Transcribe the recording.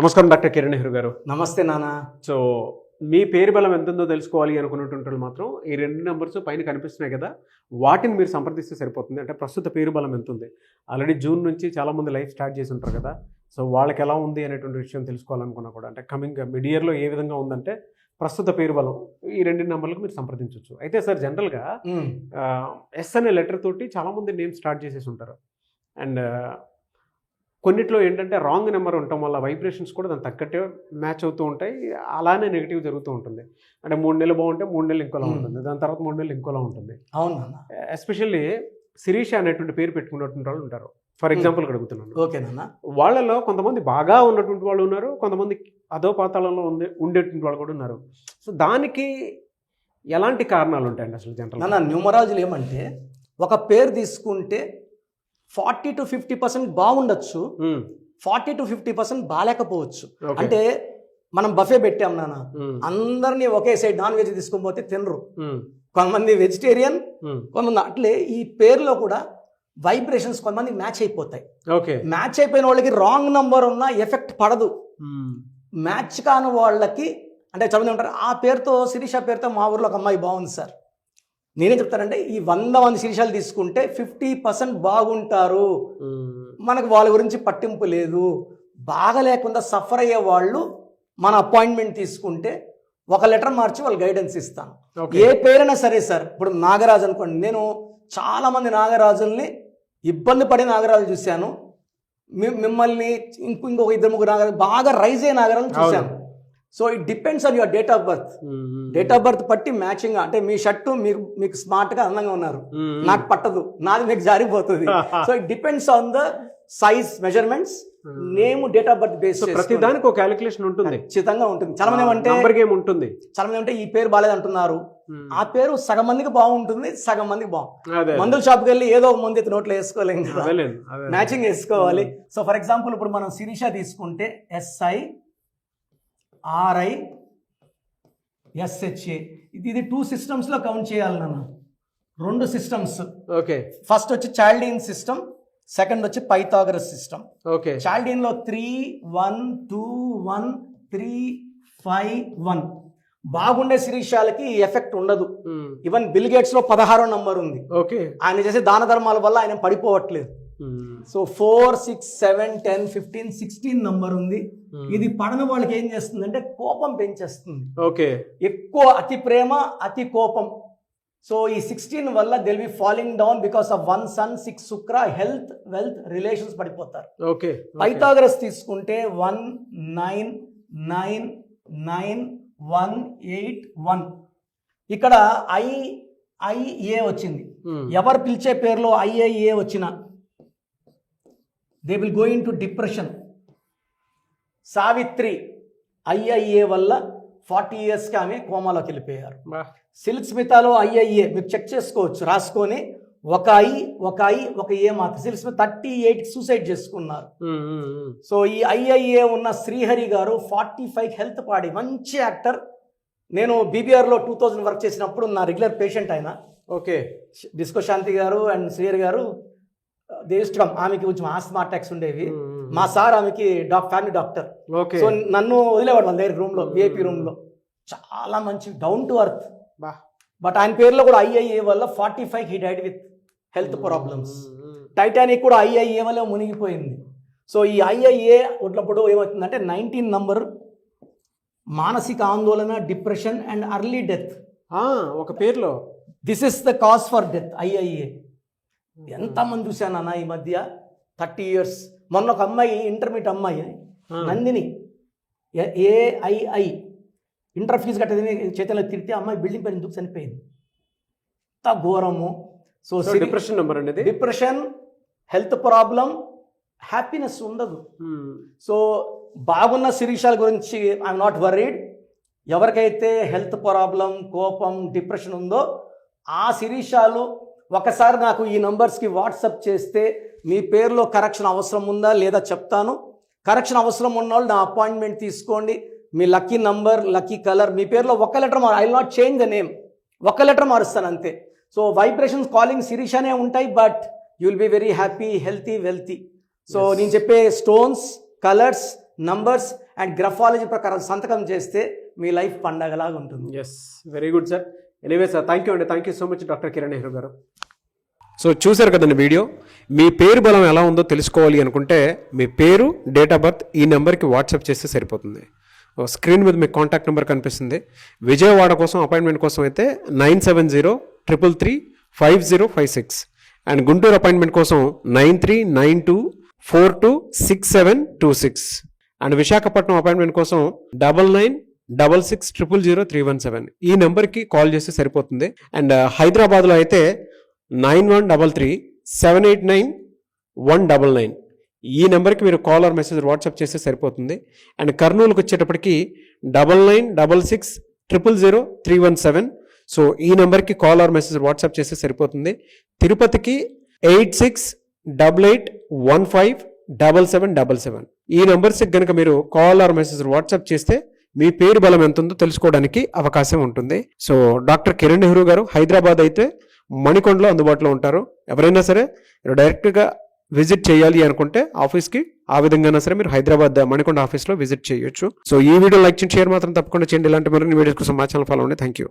నమస్కారం డాక్టర్ కిరణ్ నెహ్రూ గారు. నమస్తే నాన్న. సో మీ పేరు బలం ఎంతుందో తెలుసుకోవాలి అనుకున్నటువంటి మాత్రం ఈ 2 నెంబర్స్ పైన కనిపిస్తున్నాయి కదా, వాటిని మీరు సంప్రదిస్తే సరిపోతుంది. అంటే ప్రస్తుత పేరు బలం ఎంత ఉంది, ఆల్రెడీ జూన్ నుంచి చాలామంది లైఫ్ స్టార్ట్ చేసి ఉంటారు కదా, సో వాళ్ళకి ఎలా ఉంది అనేటువంటి విషయం తెలుసుకోవాలనుకున్నా కూడా, అంటే కమింగ్ మిడ్ ఇయర్లో ఏ విధంగా ఉందంటే ప్రస్తుత పేరు బలం ఈ 2 నెంబర్లకు మీరు సంప్రదించవచ్చు. అయితే సార్ జనరల్గా ఎస్ అనే లెటర్ తోటి చాలామంది నేమ్ స్టార్ట్ చేసేసి ఉంటారు. అండ్ కొన్నిట్లో ఏంటంటే రాంగ్ నెంబర్ ఉండటం వల్ల వైబ్రేషన్స్ కూడా దానికి తగ్గట్టే మ్యాచ్ అవుతూ ఉంటాయి, అలానే నెగిటివ్ జరుగుతూ ఉంటుంది. అంటే 3 నెలలు బాగుంటే 3 నెలలు ఇంకోలా ఉంటుంది, దాని తర్వాత 3 నెలలు ఇంకోలా ఉంటుంది. అవును. ఎస్పెషల్లీ శిరీష అనేటువంటి పేరు పెట్టుకున్నటువంటి వాళ్ళు ఉంటారు. ఫర్ ఎగ్జాంపుల్ అడుగుతున్నాను. ఓకే నాన్న. వాళ్ళలో కొంతమంది బాగా ఉన్నటువంటి వాళ్ళు ఉన్నారు, కొంతమంది అదో పాతాళంలో ఉండేటువంటి వాళ్ళు కూడా ఉన్నారు. సో దానికి ఎలాంటి కారణాలు ఉంటాయండి అసలు జనరల్? నాన్న, న్యూమరాలజీలు ఏమంటే ఒక పేరు తీసుకుంటే 40 to 50% బాగుండొచ్చు, 40 to 50% బాగాలేకపోవచ్చు. అంటే మనం బఫే పెట్టాం నాన్న, అందరినీ ఒకే సైడ్ నాన్ వెజ్ తీసుకొని పోతే తినరు. కొంతమంది వెజిటేరియన్, కొంతమంది అట్లే ఈ పేరులో కూడా వైబ్రేషన్స్ కొంతమంది మ్యాచ్ అయిపోతాయి. ఓకే, మ్యాచ్ అయిపోయిన వాళ్ళకి రాంగ్ నంబర్ ఉన్న ఎఫెక్ట్ పడదు. మ్యాచ్ కాని వాళ్ళకి అంటే చదువుతూ ఉంటారు. ఆ పేరుతో శిరీష పేరుతో మా ఊర్లో ఒక అమ్మాయి బాగుంది సార్. నేనేం చెప్తానంటే ఈ 100 మంది శిరీషాలు తీసుకుంటే 50% బాగుంటారు, మనకు వాళ్ళ గురించి పట్టింపు లేదు. బాగా లేకుండా సఫర్ అయ్యే వాళ్ళు మన అపాయింట్మెంట్ తీసుకుంటే ఒక లెటర్ మార్చి వాళ్ళు గైడెన్స్ ఇస్తాను. ఏ పేరైనా సరే సార్, ఇప్పుడు నాగరాజు అనుకోండి, నేను చాలామంది నాగరాజుల్ని ఇబ్బంది పడి నాగరాజు చూశాను. మిమ్మల్ని ఇంకొక 2-3 నాగరాజు బాగా రైజ్ అయ్యే నాగరాజులు చూశాను. So it depends on your date of birth. Date of birth పట్టి మ్యాచింగ్, అంటే మీ షర్టు మీకు స్మార్ట్గా అందంగా ఉన్నారు, నాకు పట్టదు, నాది మీకు జారిపోతుంది. So it depends on the size, measurements, name, date of birth base ప్రతి దానికి ఒక క్యాలిక్యులేషన్ ఉంటుంది, ఖచ్చితంగా ఉంటుంది. చాలా మంది ఏమంటే ఉంటుంది, చాలా మంది అంటే ఈ పేరు బాగాలేదు అంటున్నారు. ఆ పేరు సగం మందికి బాగుంటుంది, సగం మందికి బాగుంటుంది. మందుల షాప్కి వెళ్ళి ఏదో ఒక మంది నోట్లో వేసుకోలేం కదా, మ్యాచింగ్ వేసుకోవాలి. సో ఫర్ ఎగ్జాంపుల్ ఇప్పుడు మనం శిరీష తీసుకుంటే SIRISHA, ఇది 2 సిస్టమ్స్లో కౌంట్ చేయాలి నాన్న, 2 సిస్టమ్స్. ఓకే, ఫస్ట్ వచ్చి చాల్డీన్ సిస్టమ్, సెకండ్ వచ్చి పైథాగరస్ సిస్టమ్. ఓకే, చాల్డీన్లో 3 1 2 1 3 5 1 బాగుండే శిరీషాలకి ఎఫెక్ట్ ఉండదు. ఈవెన్ బిల్ గేట్స్ లో 16వ నంబర్ ఉంది. ఓకే, ఆయన చేసే దాన ధర్మాల వల్ల ఆయన పడిపోవట్లేదు. సో 4 6 7 10 15 16 నంబర్ ఉంది. ఇది పడని వాళ్ళకి ఏం చేస్తుంది అంటే కోపం పెంచేస్తుంది. ఓకే, ఎక్కువ అతి ప్రేమ, అతి కోపం. సో ఈ 16 వల్ల they will be falling down because of 1 sun 6 శుక్ర, హెల్త్, వెల్త్, రిలేషన్స్ పడిపోతారు. ఓకే, పైథాగరస్ తీసుకుంటే 1 9 9 9 1 8 1. ఇక్కడ IA వచ్చింది. ఎవరు పిలిచే పేరులో IIA వచ్చినా they will go in to depression. Savitri IIA వల్ల 40 yearsకి ఆమె కోమాలోకి వెళ్ళిపోయారు. సిల్క్ స్మితాలో IIA మీరు చెక్ చేసుకోవచ్చు, రాసుకొని ఒక I ఒక A మాత్రం. సిల్క్ స్మిత 38 సూసైడ్ చేసుకున్నారు. సో ఈ IIA ఉన్న శ్రీహరి గారు 45 హెల్త్ పాడి, మంచి యాక్టర్. నేను BBRలో 2000 వర్క్ చేసినప్పుడు నా రెగ్యులర్ పేషెంట్ ఆయన. ఓకే, డిస్కో శాంతి గారు అండ్ శ్రీహరి గారు దేశం, ఆమెకి కొంచెం ఆస్మా అటాక్స్ ఉండేవి. మా సార్ ఆమెకి ఫ్యామిలీ డాక్టర్. సో నన్ను వదిలేవాడు వాళ్ళ దగ్గర రూమ్లో, VIP రూమ్లో. చాలా మంచి డౌన్ టు అర్త్. బట్ ఆయన పేరులో కూడా IIA వల్ల 45 he died with health problems. Titanic కూడా IIA వల్ల మునిగిపోయింది. సో ఈ IIA ఉన్నప్పుడు ఏమవుతుందంటే 19 నంబర్ మానసిక ఆందోళన, డిప్రెషన్ అండ్ అర్లీ డెత్. ఒక పేరులో this is the cause for death IIA. ఎంతమంది చూశానన్న ఈ మధ్య 30 years. మొన్న ఒక అమ్మాయి, ఇంటర్మీడియట్ అమ్మాయి నందిని, AII ఇంటర్ ఫీజు కట్టేది చేతిలో తిరిగితే అమ్మాయి బిల్డింగ్ పైన ఎందుకు చనిపోయింది. ఎంత ఘోరము. సో డిప్రెషన్ నెంబర్ అనేది, డిప్రెషన్, హెల్త్ ప్రాబ్లం, హ్యాపీనెస్ ఉండదు. సో బాగున్న శిరీషాల గురించి ఐఎమ్ నాట్ వరీడ్. ఎవరికైతే హెల్త్ ప్రాబ్లం, కోపం, డిప్రెషన్ ఉందో ఆ శిరీషాలు ఒకసారి నాకు ఈ నంబర్స్కి వాట్సాప్ చేస్తే మీ పేరులో కరెక్షన్ అవసరం ఉందా లేదా చెప్తాను. కరెక్షన్ అవసరం ఉన్న వాళ్ళు నా అపాయింట్మెంట్ తీసుకోండి. మీ లక్కీ నంబర్, లక్కీ కలర్, మీ పేరులో ఒక letter I will not change the name, ఒక లెటర్ మారుస్తాను అంతే. సో వైబ్రేషన్స్ కాలింగ్ శిరీషానే ఉంటాయి, but you will be very happy, healthy, wealthy. So నేను చెప్పే stones, colours numbers and graphology ప్రకారం సంతకం చేస్తే మీ లైఫ్ పండగలాగా ఉంటుంది. Yes, very good sir. Anyway sir, thank you అండి. Thank you so much doctor Kiran Nehru గారు. సో చూశారు కదండి వీడియో. మీ పేరు బలం ఎలా ఉందో తెలుసుకోవాలి అనుకుంటే మీ పేరు, డేట్ ఆఫ్ బర్త్ ఈ నెంబర్కి వాట్సాప్ చేస్తే సరిపోతుంది. స్క్రీన్ మీద మీకు కాంటాక్ట్ నెంబర్ కనిపిస్తుంది. విజయవాడ కోసం అపాయింట్మెంట్ కోసం అయితే 9703335056 అండ్ గుంటూరు అపాయింట్మెంట్ కోసం 9392426726 అండ్ విశాఖపట్నం అపాయింట్మెంట్ కోసం 9966600317 ఈ నెంబర్కి కాల్ చేస్తే సరిపోతుంది. అండ్ హైదరాబాద్లో అయితే 9133789199 ఈ నెంబర్కి మీరు కాల్ ఆర్ మెసేజ్ వాట్సాప్ చేస్తే సరిపోతుంది. అండ్ కర్నూలుకి వచ్చేటప్పటికి 9966000317 సో ఈ నెంబర్కి కాల్ ఆర్ మెసేజ్ వాట్సాప్ చేస్తే సరిపోతుంది. తిరుపతికి 8688157777 ఈ నెంబర్స్కి కనుక మీరు కాల్ ఆర్ మెసేజ్ వాట్సాప్ చేస్తే మీ పేరు బలం ఎంత ఉందో తెలుసుకోవడానికి అవకాశం ఉంటుంది. సో డాక్టర్ కిరణ్ నెహ్రూ గారు హైదరాబాద్ అయితే మణికొండలో అందుబాటులో ఉంటారు. ఎవరైనా సరే డైరెక్ట్గా విజిట్ చేయాలి అనుకుంటే ఆఫీస్కి ఆ విధంగా సరే మీరు హైదరాబాద్ మణికొండ ఆఫీస్లో విజిట్ చేయొచ్చు. సో ఈ వీడియో లైక్ చేయండి, షేర్ మాత్రం తప్పకుండా చేయండి. ఇలాంటి మరిన్ని వీడియోస్ కోసం మా ఛానల్ ఫాలో అవ్వండి. Thank you.